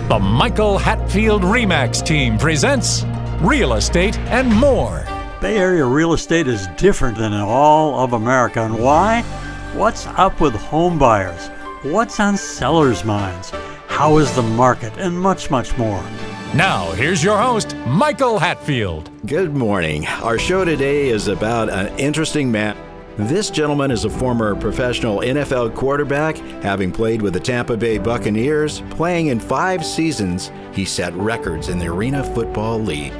The Michael Hatfield RE/MAX team presents Real Estate and More. Bay Area real estate is different than in all of America. And why? What's up with home buyers? What's on sellers' minds? How is the market? And much, much more. Now, here's your host, Michael Hatfield. Good morning. Our show today is about an interesting man. This gentleman is a former professional NFL quarterback, having played with the Tampa Bay Buccaneers. Playing in 5 seasons, he set records in the Arena Football League,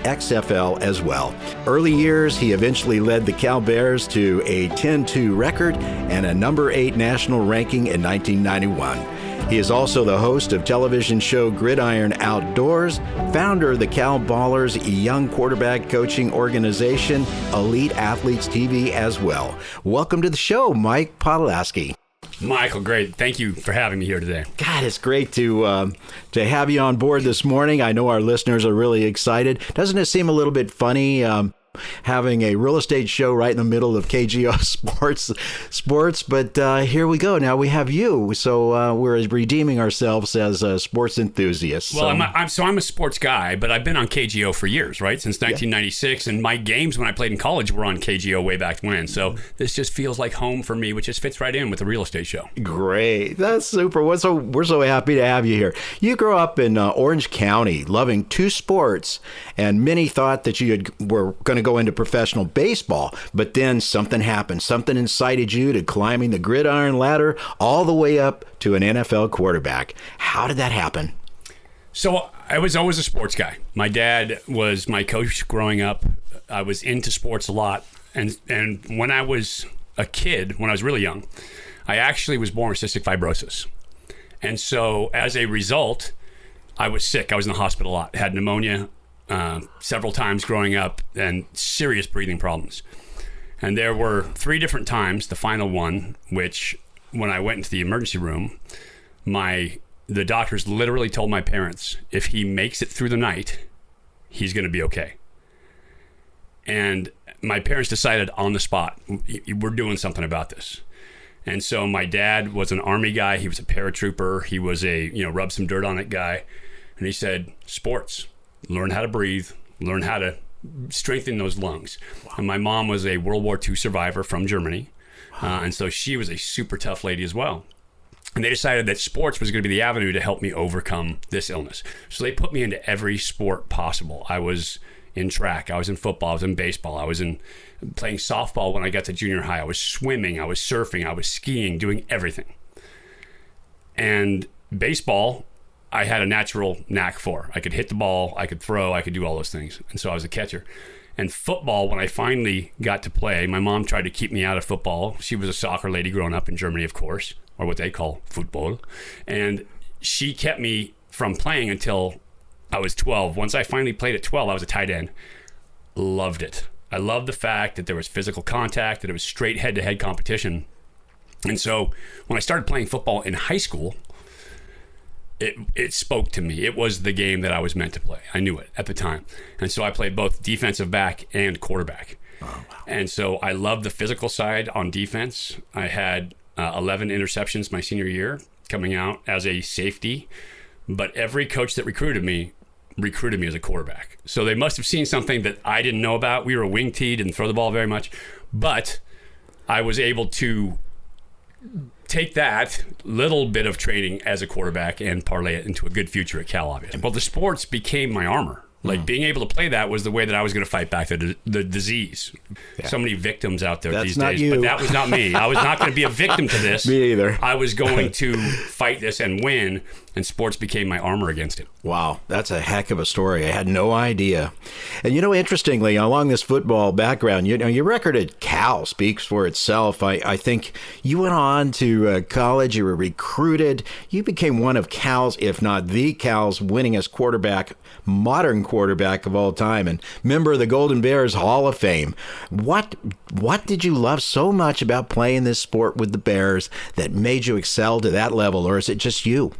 XFL as well. Early years, he eventually led the Cal Bears to a 10-2 record and a number 8 national ranking in 1991. He is also the host of television show Gridiron Outdoors, founder of the Cal Ballers young quarterback coaching organization, EliteAthletesTV as well. Welcome to the show, Mike Pawlaski. Michael, great. Thank you for having me here today. God, it's great to have you on board this morning. I know our listeners are really excited. Doesn't it seem a little bit funny having a real estate show right in the middle of KGO sports? But here we go. Now we have you, so we're redeeming ourselves as sports enthusiasts. Well, I'm a sports guy, but I've been on KGO for years, right? Since 1996, and my games when I played in college were on KGO way back when. So this just feels like home for me, which just fits right in with the real estate show. Great. That's super. We're so happy to have you here. You grew up in Orange County, loving 2 sports, and many thought that you were going to go into professional baseball, but then something happened. Something incited you to climbing the gridiron ladder all the way up to an NFL quarterback. How did that happen? So I was always a sports guy. My dad was my coach growing up. I was into sports a lot. And when I was a kid, when I was really young, I actually was born with cystic fibrosis. And so as a result, I was sick. I was in the hospital a lot. Had pneumonia several times growing up and serious breathing problems. And there were 3 different times, the final one, which when I went into the emergency room, the doctors literally told my parents, if he makes it through the night, he's going to be okay. And my parents decided on the spot, we're doing something about this. And so my dad was an Army guy. He was a paratrooper. He was a, rub some dirt on it guy. And he said, sports. Learn how to breathe, learn how to strengthen those lungs. Wow. And my mom was a World War II survivor from Germany. Wow. And so she was a super tough lady as well. And they decided that sports was going to be the avenue to help me overcome this illness. So they put me into every sport possible. I was in track, I was in football, I was in baseball, I was in playing softball when I got to junior high, I was swimming, I was surfing, I was skiing, doing everything. And baseball, I had a natural knack for. I could hit the ball, I could throw, I could do all those things. And so I was a catcher. And football, when I finally got to play, my mom tried to keep me out of football. She was a soccer lady growing up in Germany, of course, or what they call football. And she kept me from playing until I was 12. Once I finally played at 12, I was a tight end. Loved it. I loved the fact that there was physical contact, that it was straight head-to-head competition. And so when I started playing football in high school, it spoke to me. It was the game that I was meant to play. I knew it at the time. And so I played both defensive back and quarterback. Oh, wow. And so I loved the physical side on defense. I had 11 interceptions my senior year coming out as a safety. But every coach that recruited me as a quarterback. So they must have seen something that I didn't know about. We were a wing tee, didn't throw the ball very much. But I was able to take that little bit of training as a quarterback and parlay it into a good future at Cal, obviously. Well, the sports became my armor. Like being able to play that was the way that I was going to fight back the disease. Yeah. So many victims out there these days, but that was not me. I was not going to be a victim to this. Me either. I was going to fight this and win, and sports became my armor against it. Wow, that's a heck of a story. I had no idea. And interestingly, along this football background, your record at Cal speaks for itself. I think you went on to college, you were recruited, you became one of Cal's, if not the Cal's winningest quarterback, modern quarterback of all time, and member of the Golden Bears Hall of Fame. What did you love so much about playing this sport with the Bears that made you excel to that level, or is it just you?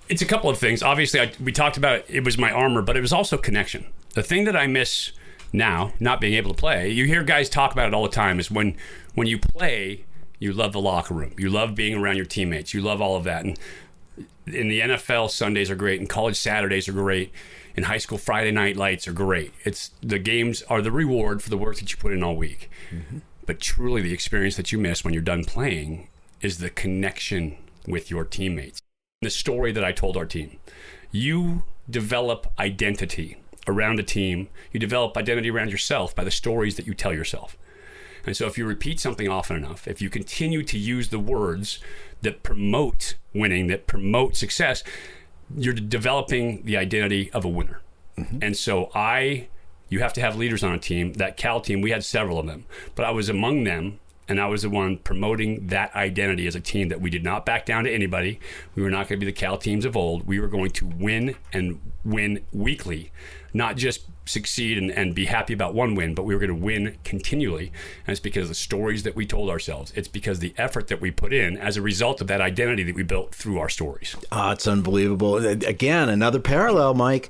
It's a couple of things. Obviously, we talked about it was my armor, but it was also connection. The thing that I miss now, not being able to play, you hear guys talk about it all the time, is when you play, you love the locker room. You love being around your teammates. You love all of that. And In the NFL, Sundays are great. In college, Saturdays are great. In high school, Friday night lights are great. The games are the reward for the work that you put in all week. Mm-hmm. But truly, the experience that you miss when you're done playing is the connection with your teammates. The story that I told our team. You develop identity around a team. You develop identity around yourself by the stories that you tell yourself. And so if you repeat something often enough, if you continue to use the words that promote winning, that promote success, you're developing the identity of a winner. Mm-hmm. And so you have to have leaders on a team. That Cal team, we had several of them, but I was among them, and I was the one promoting that identity as a team, that we did not back down to anybody. We were not going to be the Cal teams of old. We were going to win, and win weekly, not just succeed and be happy about one win, but we were going to win continually. And it's because of the stories that we told ourselves. It's because the effort that we put in as a result of that identity that we built through our stories. It's unbelievable. Again, another parallel, Mike.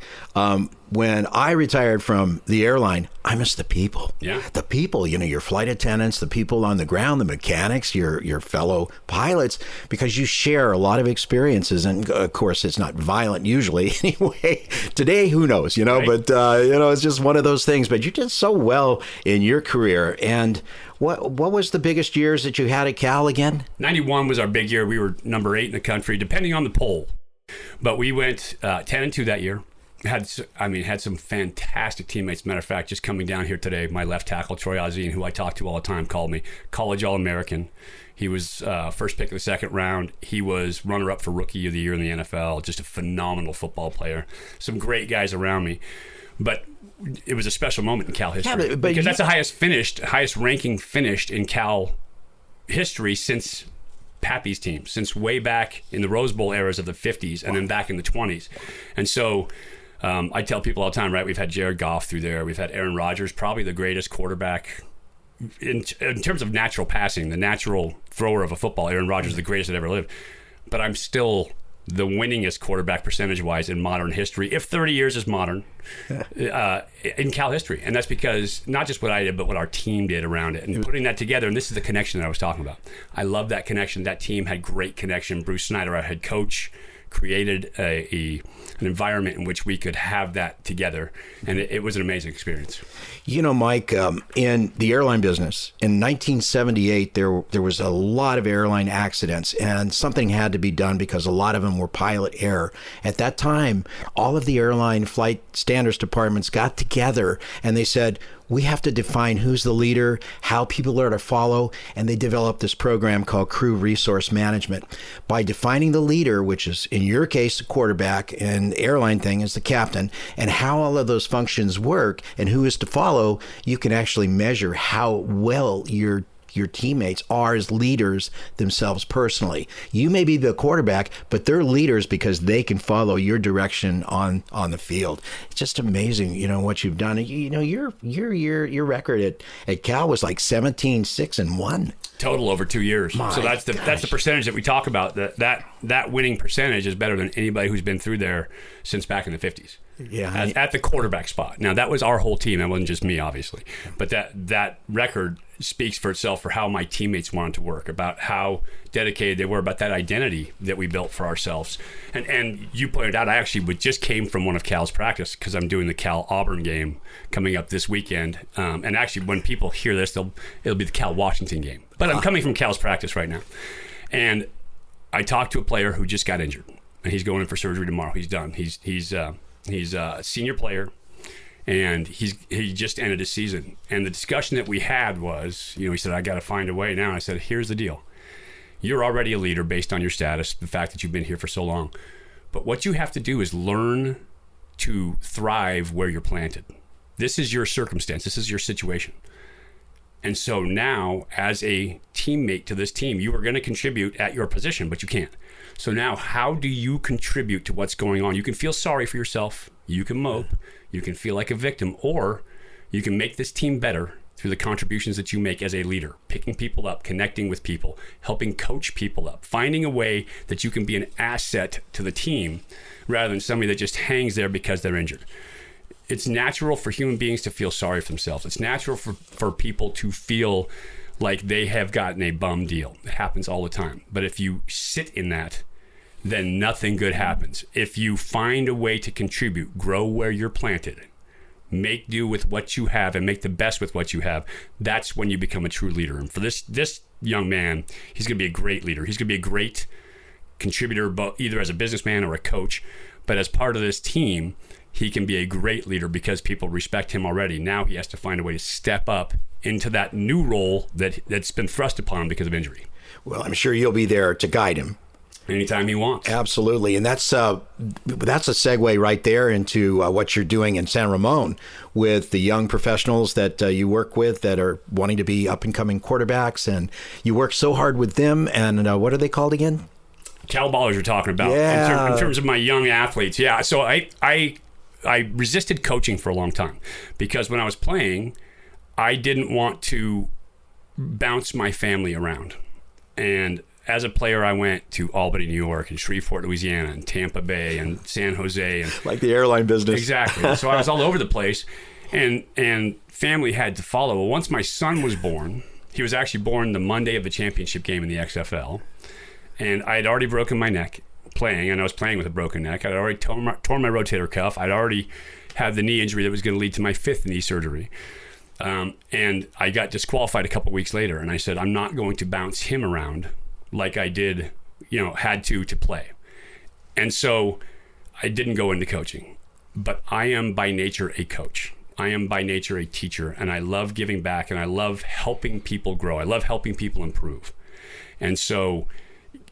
When I retired from the airline, I miss the people. Yeah. The people, your flight attendants, the people on the ground, the mechanics, your fellow pilots, because you share a lot of experiences. And of course, it's not violent usually anyway. Today, who knows, right. But, it's just one of those things. But you did so well in your career. And what was the biggest years that you had at Cal again? 91 was our big year. We were number 8 in the country, depending on the poll. But we went 10-2 that year. Had some fantastic teammates. Matter of fact, just coming down here today, my left tackle, Troy Ozine, who I talk to all the time, called me college All-American. He was first pick of the second round. He was runner-up for Rookie of the Year in the NFL. Just a phenomenal football player. Some great guys around me. But it was a special moment in Cal history. Yeah, because that's the highest ranking finished in Cal history since Pappy's team, since way back in the Rose Bowl eras of the 50s and then back in the 20s. And so I tell people all the time, right, we've had Jared Goff through there. We've had Aaron Rodgers, probably the greatest quarterback in terms of natural passing, the natural thrower of a football. Aaron Rodgers is the greatest that ever lived. But I'm still the winningest quarterback percentage-wise in modern history, if 30 years is modern, in Cal history. And that's because not just what I did, but what our team did around it. And putting that together, and this is the connection that I was talking about. I love that connection. That team had great connection. Bruce Snyder, our head coach, created an environment in which we could have that together, and it was an amazing experience. Mike, in the airline business, in 1978, there was a lot of airline accidents, and something had to be done because a lot of them were pilot error. At that time, all of the airline flight standards departments got together, and they said, we have to define who's the leader, how people are to follow, and they developed this program called Crew Resource Management. By defining the leader, which is, in your case, the quarterback, and the airline thing is the captain, and how all of those functions work and who is to follow, you can actually measure how well your teammates are as leaders themselves personally. You may be the quarterback, but they're leaders because they can follow your direction on the field. It's just amazing, what you've done. Your record at Cal was like 17-6-1 total over 2 years. So that's the percentage that we talk about. That winning percentage is better than anybody who's been through there since back in the 50s. Yeah, at the quarterback spot. Now that was our whole team. That wasn't just me, obviously. But that record speaks for itself for how my teammates wanted to work, about how dedicated they were, about that identity that we built for ourselves. And you pointed out, I actually just came from one of Cal's practice because I'm doing the Cal Auburn game coming up this weekend. And actually, when people hear this, it'll be the Cal Washington game. But I'm coming from Cal's practice right now, and I talked to a player who just got injured, and he's going in for surgery tomorrow. He's done. He's a senior player, and he just ended his season. And the discussion that we had was, he said, I got to find a way now. And I said, here's the deal. You're already a leader based on your status, the fact that you've been here for so long. But what you have to do is learn to thrive where you're planted. This is your circumstance. This is your situation. And so now, as a teammate to this team, you are going to contribute at your position, but you can't. So now, how do you contribute to what's going on? You can feel sorry for yourself. You can mope. You can feel like a victim. Or you can make this team better through the contributions that you make as a leader, picking people up, connecting with people, helping coach people up, finding a way that you can be an asset to the team rather than somebody that just hangs there because they're injured. It's natural for human beings to feel sorry for themselves. It's natural for people to feel like they have gotten a bum deal. It happens all the time. But if you sit in that, then nothing good happens. If you find a way to contribute, grow where you're planted, make do with what you have and make the best with what you have, that's when you become a true leader. And for this young man, he's going to be a great leader. He's going to be a great contributor, both either as a businessman or a coach. But as part of this team, he can be a great leader because people respect him already. Now he has to find a way to step up into that new role that's been thrust upon him because of injury. Well, I'm sure you'll be there to guide him. Anytime he wants. Absolutely. And that's a segue right there into what you're doing in San Ramon with the young professionals that you work with that are wanting to be up-and-coming quarterbacks. And you work so hard with them. And what are they called again? Cal ballers you're talking about. Yeah. In terms of my young athletes. Yeah. So I resisted coaching for a long time because when I was playing, I didn't want to bounce my family around. And as a player, I went to Albany, New York, and Shreveport, Louisiana, and Tampa Bay, and San Jose, and like the airline business. Exactly. So I was all over the place, and family had to follow. Well, once my son was born, he was actually born the Monday of the championship game in the XFL, and I had already broken my neck playing, and I was playing with a broken neck. I'd already torn my rotator cuff. I'd already had the knee injury that was going to lead to my 5th knee surgery. And I got disqualified a couple weeks later, and I said, I'm not going to bounce him around like I did, had to play. And so I didn't go into coaching, but I am by nature a coach. I am by nature a teacher, and I love giving back, and I love helping people grow. I love helping people improve. And so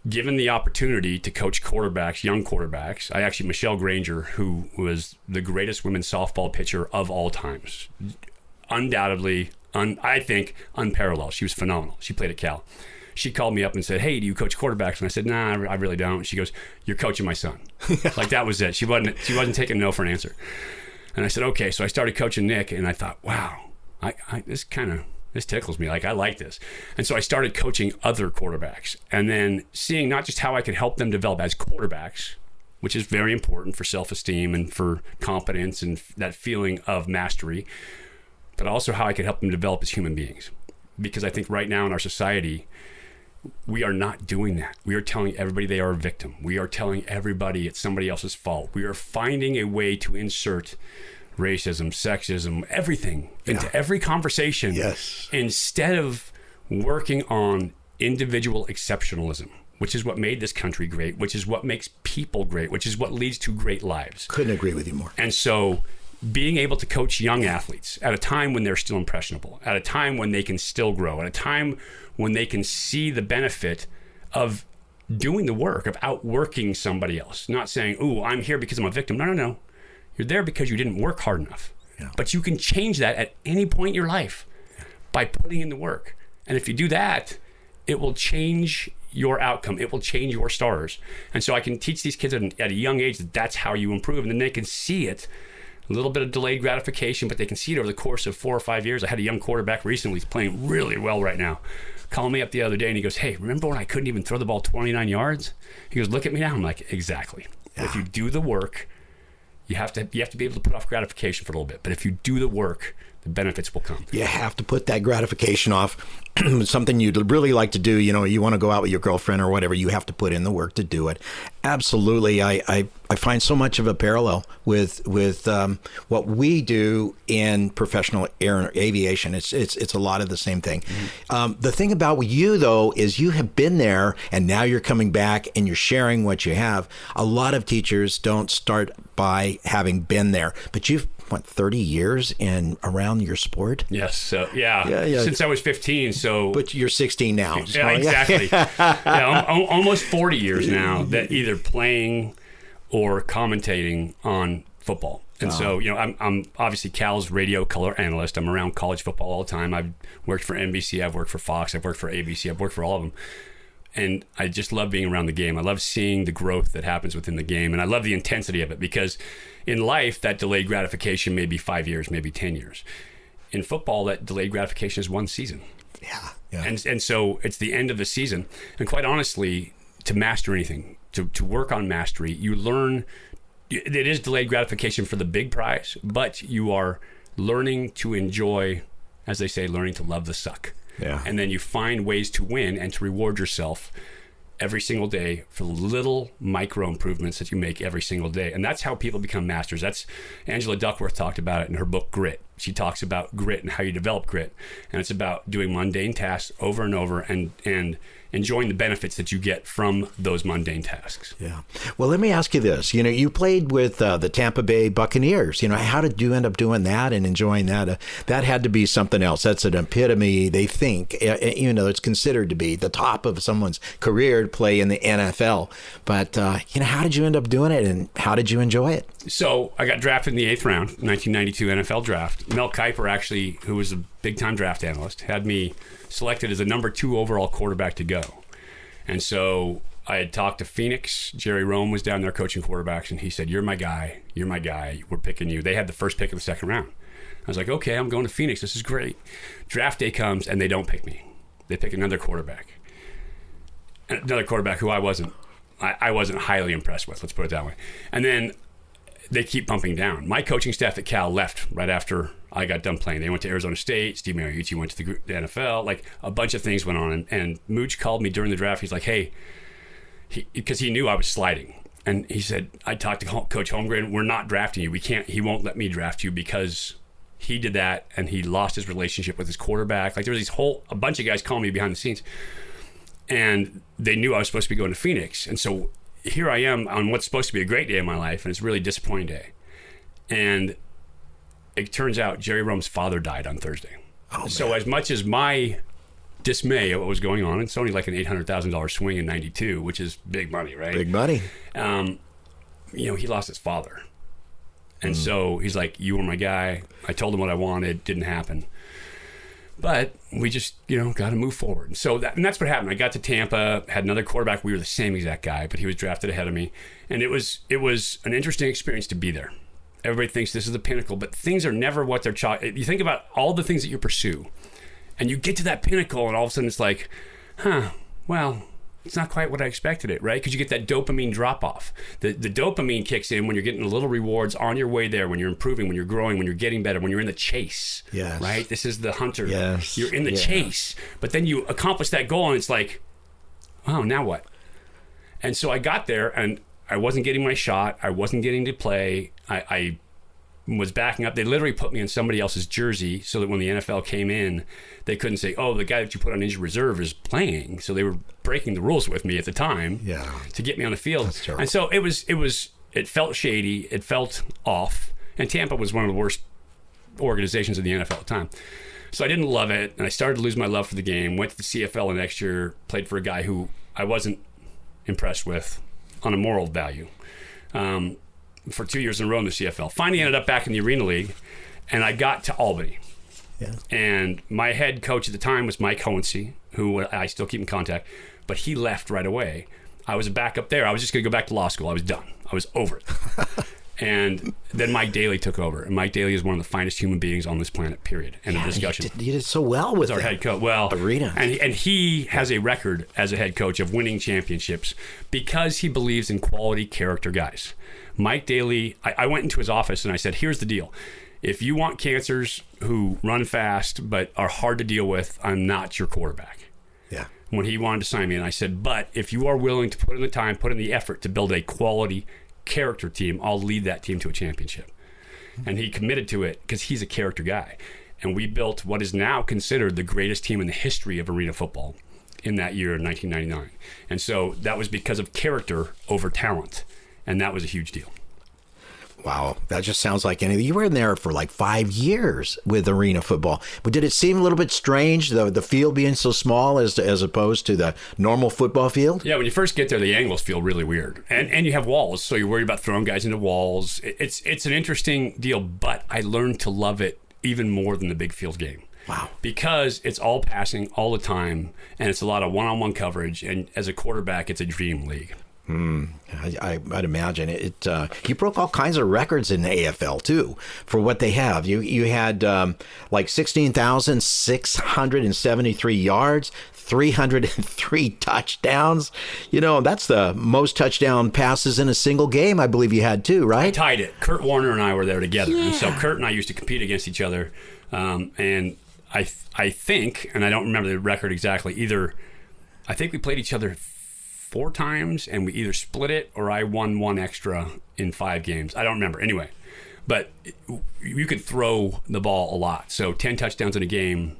given the opportunity to coach quarterbacks, young quarterbacks, Michelle Granger, who was the greatest women's softball pitcher of all times, undoubtedly, I think, unparalleled. She was phenomenal. She played at Cal. She called me up and said, hey, do you coach quarterbacks? And I said, nah, I really don't. She goes, you're coaching my son. Like, that was it. She wasn't taking no for an answer. And I said, okay. So I started coaching Nick, and I thought, wow, this tickles me. Like, I like this. And so I started coaching other quarterbacks, and then seeing not just how I could help them develop as quarterbacks, which is very important for self-esteem and for competence and that feeling of mastery, but also how I could help them develop as human beings. Because I think right now in our society, we are not doing that. We are telling everybody they are a victim. We are telling everybody it's somebody else's fault. We are finding a way to insert racism, sexism, everything into every conversation. Yes. Instead of working on individual exceptionalism, which is what made this country great, which is what makes people great, which is what leads to great lives. Couldn't agree with you more. And so being able to coach young athletes at a time when they're still impressionable, at a time when they can still grow, at a time when they can see the benefit of doing the work, of outworking somebody else, not saying, ooh, I'm here because I'm a victim. No. You're there because you didn't work hard enough. Yeah. But you can change that at any point in your life by putting in the work. And if you do that, it will change your outcome. It will change your stars. And so I can teach these kids at a young age that that's how you improve. And then they can see it. A little bit of delayed gratification, but they can see it over the course of 4 or 5 years. I had a young quarterback recently. He's playing really well right now. Called me up the other day and he goes, hey, remember when I couldn't even throw the ball 29 yards? He goes, look at me now. I'm like, exactly. Yeah. If you do the work, you have to be able to put off gratification for a little bit. But if you do the work, the benefits will come. You have to put that gratification off. Something you'd really like to do, you want to go out with your girlfriend or whatever, you have to put in the work to do it. Absolutely. I find so much of a parallel with what we do in professional aviation. It's a lot of the same thing. Mm-hmm. The thing about you, though, is you have been there and now you're coming back and you're sharing what you have. A lot of teachers don't start by having been there, but you've 30 years around your sport? Yes. Yeah. Since I was 15. So, but you're 16 now. So. Yeah, exactly. Almost 40 years now that either playing or commentating on football. And so, I'm obviously Cal's radio color analyst. I'm around college football all the time. I've worked for NBC. I've worked for Fox. I've worked for ABC. I've worked for all of them. And I just love being around the game. I love seeing the growth that happens within the game. And I love the intensity of it because in life, that delayed gratification may be 5 years, maybe 10 years. In football, that delayed gratification is 1 season. Yeah. And so it's the end of the season. And quite honestly, to master anything, to work on mastery, you learn. It is delayed gratification for the big prize, but you are learning to enjoy, as they say, learning to love the suck. Yeah. And then you find ways to win and to reward yourself every single day for little micro improvements that you make every single day. And that's how people become masters. That's Angela Duckworth talked about it in her book, Grit. She talks about grit and how you develop grit. And it's about doing mundane tasks over and over and enjoying the benefits that you get from those mundane tasks. Yeah. Well, let me ask you this. You played with the Tampa Bay Buccaneers. How did you end up doing that and enjoying that? That had to be something else. That's an epitome, they think, it's considered to be the top of someone's career to play in the NFL. But, how did you end up doing it and how did you enjoy it? So I got drafted in the 8th round, 1992 NFL draft. Mel Kiper, actually, who was a big-time draft analyst, had me selected as the number 2 overall quarterback to go. And so I had talked to Phoenix. Jerry Rome was down there coaching quarterbacks, and he said, you're my guy. We're picking you. They had the first pick of the 2nd round. I was like, okay, I'm going to Phoenix. This is great. Draft day comes, and they don't pick me. They pick another quarterback. Another quarterback who I wasn't highly impressed with, let's put it that way. And then they keep bumping down. My coaching staff at Cal left right after I got done playing. They went to Arizona State. Steve Mariucci went to the NFL. Like, a bunch of things went on. And Mooch called me during the draft. He's like, hey, because he knew I was sliding. And he said, I talked to Coach Holmgren. We're not drafting you. He won't let me draft you because he did that and he lost his relationship with his quarterback. Like, there was a bunch of guys calling me behind the scenes. And they knew I was supposed to be going to Phoenix. And so here I am on what's supposed to be a great day in my life, and it's a really disappointing day. And it turns out Jerry Rome's father died on Thursday. Oh, so as much as my dismay at what was going on, it's only like an $800,000 swing in 92, which is big money, right? Big money. He lost his father. And so he's like, you were my guy. I told him what I wanted. Didn't happen. But we just, got to move forward. So that's what happened. I got to Tampa, had another quarterback. We were the same exact guy, but he was drafted ahead of me. And it was an interesting experience to be there. Everybody thinks this is the pinnacle, but things are never what they're you think about all the things that you pursue, and you get to that pinnacle, and all of a sudden it's like, well, it's not quite what I expected it, right? Because you get that dopamine drop-off. The dopamine kicks in when you're getting the little rewards on your way there, when you're improving, when you're growing, when you're getting better, when you're in the chase, yes. Right? This is the hunter. Yes. You're in the chase. But then you accomplish that goal, and it's like, wow, now what? And so I got there, and I wasn't getting my shot. I wasn't getting to play. I was backing up. They literally put me in somebody else's jersey so that when the NFL came in, they couldn't say, oh, the guy that you put on injured reserve is playing. So they were breaking the rules with me at the time to get me on the field. That's terrible. And so it felt shady. It felt off. And Tampa was one of the worst organizations in the NFL at the time. So I didn't love it. And I started to lose my love for the game. Went to the CFL the next year, played for a guy who I wasn't impressed with on a moral value. For 2 years in a row in the CFL. Finally ended up back in the Arena League, and I got to Albany. Yeah. And my head coach at the time was Mike Hohensee, who I still keep in contact, but he left right away. I was a backup there. I was just going to go back to law school. I was done. I was over it. And then Mike Daly took over. And Mike Daly is one of the finest human beings on this planet, period. End of discussion. You did so well with our head coach. Well, Arena. And he has a record as a head coach of winning championships because he believes in quality character guys. Mike Daly, I went into his office and I said, here's the deal. If you want cancers who run fast but are hard to deal with, I'm not your quarterback. Yeah. When he wanted to sign me, and I said, but if you are willing to put in the time, put in the effort to build a quality character team, I'll lead that team to a championship. And he committed to it because he's a character guy. And we built what is now considered the greatest team in the history of arena football in that year in 1999. And so that was because of character over talent. And that was a huge deal. Wow, that just sounds like anything. You were in there for like 5 years with arena football. But did it seem a little bit strange, the field being so small as opposed to the normal football field? Yeah, when you first get there, the angles feel really weird. And you have walls, so you're worried about throwing guys into walls. It's an interesting deal, but I learned to love it even more than the big field game. Wow. Because it's all passing all the time, and it's a lot of one-on-one coverage, and as a quarterback, it's a dream league. I'd imagine it. You broke all kinds of records in the AFL too for what they have. You had like 16,673 yards, 303 touchdowns. That's the most touchdown passes in a single game. I believe you had too, right? I tied it. Kurt Warner and I were there together, and so Kurt and I used to compete against each other. And I think, and I don't remember the record exactly either. I think we played each other 4 times, and we either split it or I won 1 extra in 5 games. I don't remember. Anyway, but you could throw the ball a lot. So 10 touchdowns in a game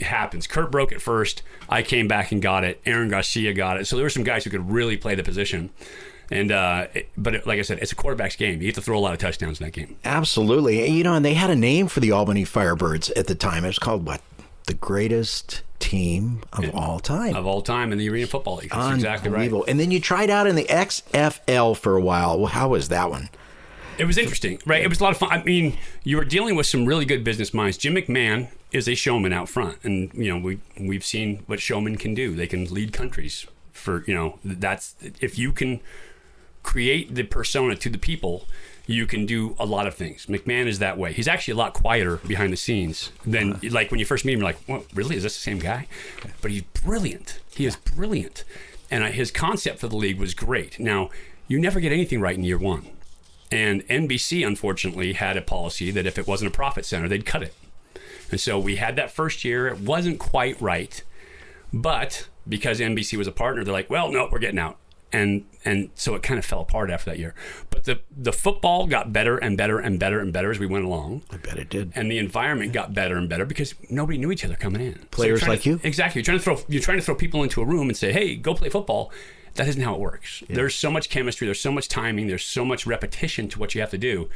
happens. Kurt broke it first. I came back and got it. Aaron Garcia got it. So there were some guys who could really play the position. And like I said, it's a quarterback's game. You have to throw a lot of touchdowns in that game. Absolutely. And they had a name for the Albany Firebirds at the time. It was called what? The greatest team of all time. Of all time in the Arena Football League. That's exactly right. And then you tried out in the XFL for a while. Well, how was that one? It was interesting, right? It was a lot of fun. I mean, you were dealing with some really good business minds. Jim McMahon is a showman out front. And, we've seen what showmen can do. They can lead countries for, that's, if you can create the persona to the people, you can do a lot of things. McMahon is that way. He's actually a lot quieter behind the scenes than like when you first meet him. You're like, "What? Really? Is this the same guy?" But he's brilliant. He is brilliant, and his concept for the league was great. Now, you never get anything right in year 1, and NBC unfortunately had a policy that if it wasn't a profit center, they'd cut it. And so we had that first year. It wasn't quite right, but because NBC was a partner, they're like, "Well, no, we're getting out." And so it kind of fell apart after that year. But the football got better and better and better and better as we went along. I bet it did. And the environment got better and better because nobody knew each other coming in. Players like you? Exactly. You're trying to throw people into a room and say, "Hey, go play football." That isn't how it works. Yeah. There's so much chemistry, there's so much timing, there's so much repetition to what you have to do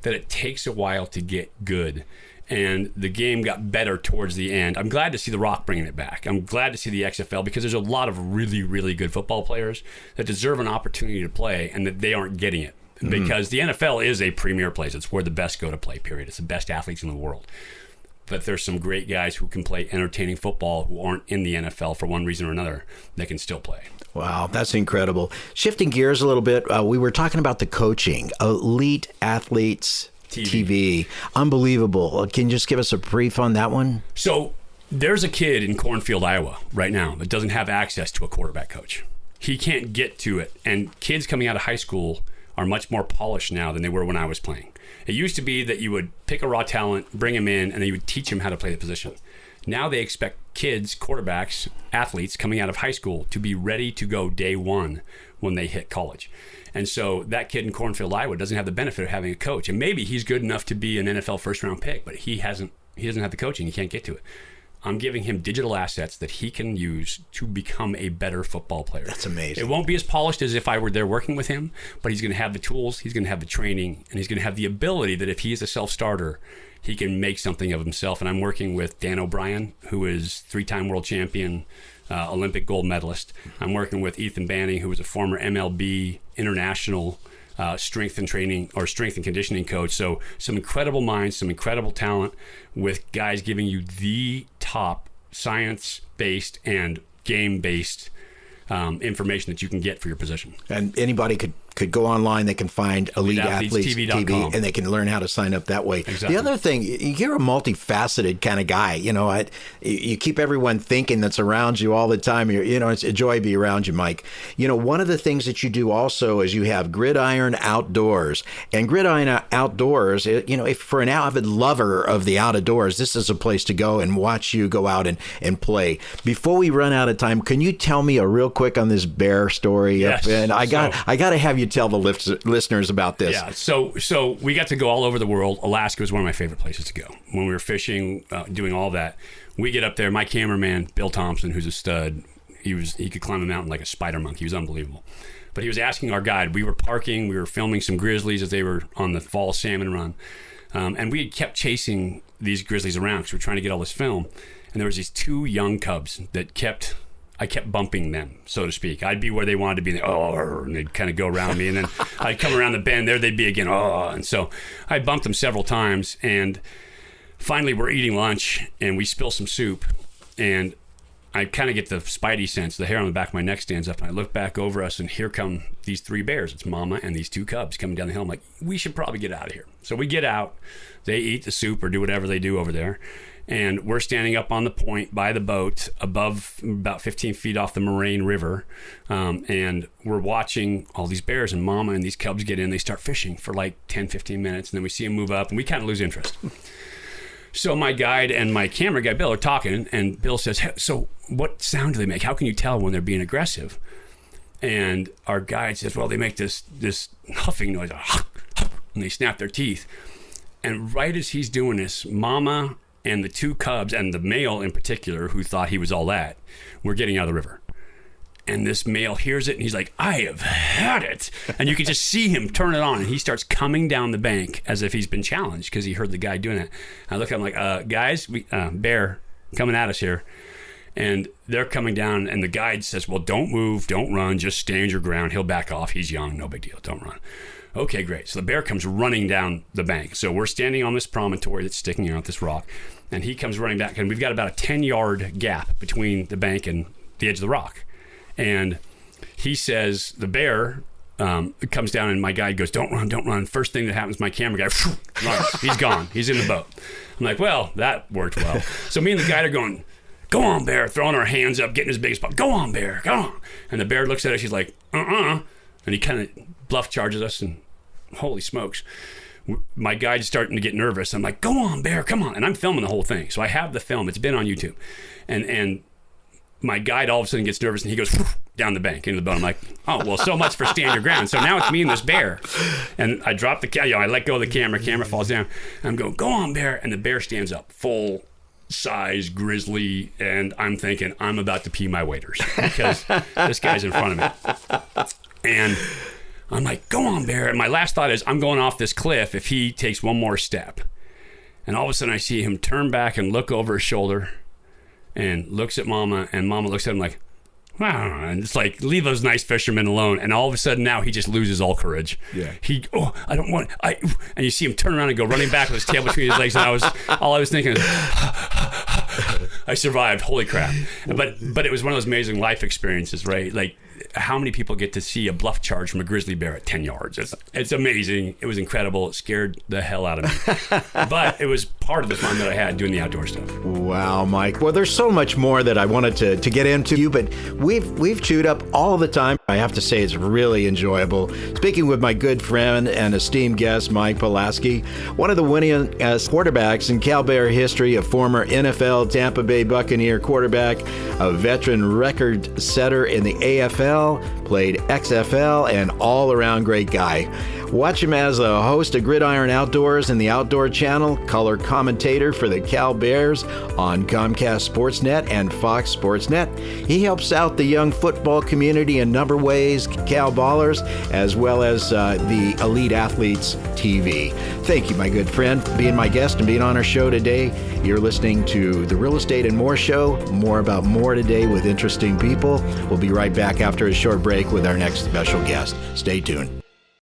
that it takes a while to get good. And the game got better towards the end. I'm glad to see The Rock bringing it back. I'm glad to see the XFL because there's a lot of really, really good football players that deserve an opportunity to play and that they aren't getting it. Because the NFL is a premier place. It's where the best go to play, period. It's the best athletes in the world. But there's some great guys who can play entertaining football who aren't in the NFL for one reason or another that can still play. Wow, that's incredible. Shifting gears a little bit, we were talking about the coaching. Elite Athletes TV. Unbelievable. Can you just give us a brief on that one? So there's a kid in Cornfield, Iowa right now that doesn't have access to a quarterback coach. He can't get to it. And kids coming out of high school are much more polished now than they were when I was playing. It used to be that you would pick a raw talent, bring him in, and then you would teach him how to play the position. Now they expect kids, quarterbacks, athletes coming out of high school to be ready to go day 1 when they hit college. And so that kid in Cornfield, Iowa doesn't have the benefit of having a coach. And maybe he's good enough to be an NFL first-round pick, but he doesn't have the coaching. He can't get to it. I'm giving him digital assets that he can use to become a better football player. That's amazing. It won't be as polished as if I were there working with him, but he's going to have the tools, he's going to have the training, and he's going to have the ability that if he is a self-starter, he can make something of himself. And I'm working with Dan O'Brien, who is 3-time world champion, Olympic gold medalist. I'm working with Ethan Banning, who was a former MLB international strength and conditioning coach. So some incredible minds, some incredible talent with guys giving you the top science-based and game-based information that you can get for your position. And anybody could go online. They can find EliteAthletesTV, and they can learn how to sign up that way. Exactly. The other thing, you're a multifaceted kind of guy. You keep everyone thinking that's around you all the time. It's a joy to be around you, Mike. One of the things that you do also is you have Gridiron Outdoors. And Gridiron Outdoors, if for an avid lover of the outdoors, this is a place to go and watch you go out and play. Before we run out of time, can you tell me a real quick on this bear story? Yes. And I got to have you tell the listeners about this. Yeah, so we got to go all over the world. Alaska was one of my favorite places to go. When we were fishing, doing all that, we get up there. My cameraman, Bill Thompson, who's a stud, he could climb a mountain like a spider monkey. He was unbelievable. But he was asking our guide. We were parking. We were filming some grizzlies as they were on the fall salmon run. And we had kept chasing these grizzlies around because we were trying to get all this film. And there was these 2 young cubs that I kept bumping them, so to speak. I'd be where they wanted to be, and they'd kind of go around me, and then I'd come around the bend, there they'd be again, and so I bumped them several times, and finally we're eating lunch, and we spill some soup, and I kind of get the spidey sense, the hair on the back of my neck stands up, and I look back over us, and here come these 3 bears. It's Mama and these 2 cubs coming down the hill. I'm like, we should probably get out of here. So we get out, they eat the soup or do whatever they do over there. And we're standing up on the point by the boat above about 15 feet off the Moraine River. And we're watching all these bears, and Mama and these cubs get in. They start fishing for like 10, 15 minutes. And then we see them move up, and we kind of lose interest. So my guide and my camera guy, Bill, are talking. And Bill says, hey, so what sound do they make? How can you tell when they're being aggressive? And our guide says, well, they make this huffing noise, and they snap their teeth. And right as he's doing this, Mama and the 2 cubs, and the male in particular, who thought he was all that, were getting out of the river. And this male hears it, and he's like, I have had it. And you can just see him turn it on, and he starts coming down the bank as if he's been challenged because he heard the guy doing it. I look at him like, guys, bear coming at us here. And they're coming down, and the guide says, well, don't move, don't run, just stand your ground. He'll back off. He's young, no big deal, don't run. Okay, great. So the bear comes running down the bank. So we're standing on this promontory that's sticking out, this rock, and he comes running back, and we've got about a 10-yard gap between the bank and the edge of the rock. And he says, the bear comes down, and my guide goes, don't run, don't run. First thing that happens, my camera guy runs. He's gone. He's in the boat. I'm like, well, that worked well. So me and the guide are going, go on, bear, throwing our hands up, getting his biggest spot. Go on, bear, go on. And the bear looks at us. He's like, And he kind of bluff charges us, and holy smokes. My guide's starting to get nervous. I'm like, go on, bear, come on. And I'm filming the whole thing. So I have the film. It's been on YouTube. And my guide all of a sudden gets nervous, and he goes down the bank into the boat. I'm like, oh, well, so much for stand your ground. So now it's me and this bear. And I drop the I let go of the camera falls down. And I'm going, go on, bear. And the bear stands up, full size grizzly, and I'm thinking I'm about to pee my waders because this guy's in front of me. And I'm like, go on, bear. And my last thought is, I'm going off this cliff if he takes one more step. And all of a sudden I see him turn back and look over his shoulder and looks at Mama, and Mama looks at him like, wow. And it's like, leave those nice fishermen alone. And all of a sudden now he just loses all courage. Yeah. I don't want, and you see him turn around and go running back with his tail between his legs. And all I was thinking is, I survived. Holy crap. But it was one of those amazing life experiences, right? Like, how many people get to see a bluff charge from a grizzly bear at 10 yards? It's amazing. It was incredible. It scared the hell out of me. But it was part of the fun that I had doing the outdoor stuff. Wow, Mike. Well, there's so much more that I wanted to get into you, but we've chewed up all the time. I have to say it's really enjoyable. Speaking with my good friend and esteemed guest, Mike Pawlaski, one of the winningest quarterbacks in Cal Bear history, a former NFL Tampa Bay Buccaneer quarterback, a veteran record setter in the AFL, played XFL, and all-around great guy. Watch him as a host of Gridiron Outdoors and the Outdoor Channel, color commentator for the Cal Bears on Comcast Sportsnet and Fox Sportsnet. He helps out the young football community in a number of ways, Cal Ballers, as well as the Elite Athletes TV. Thank you, my good friend, for being my guest and being on our show today. You're listening to the Real Estate and More Show. More about more today with interesting people. We'll be right back after a short break with our next special guest. Stay tuned.